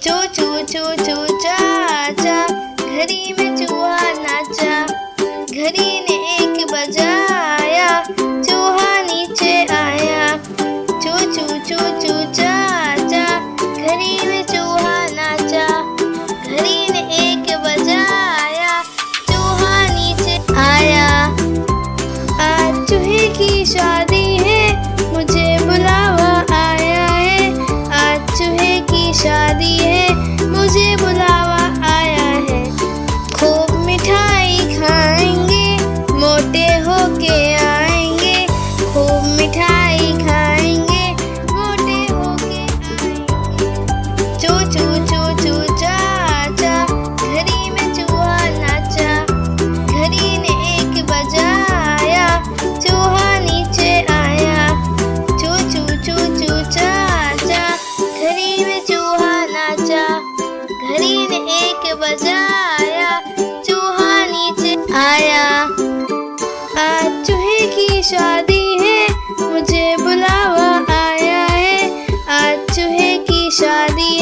चू चू चू चू चाचा, घड़ी में चूहा नाचा। घड़ी ने एक बजाया, चूहा नीचे आया। चू चू चू चू चाचा, घड़ी में चूहा नाचा। घड़ी ने एक बजाया, चूहा नीचे आया। आज चूहे की शादी है, मुझे बुलावा आया है। आज चूहे की शादी है, मुझे बुलावा आया है। खूब मिठाई खाएंगे, मोटे होके आएंगे। खूब मिठाई खाएंगे, मोटे होके आएंगे। चू चू चू चू चाचा, घड़ी में चूहा नाचा। घड़ी ने एक बजाया, चूहा नीचे आया। चू चू चू चू चाचा, घड़ी में चूहा नाचा। घड़ी ने एक बजाया, चूहा नीचे आया। आज चूहे की शादी है, मुझे बुलावा आया है। आज चूहे की शादी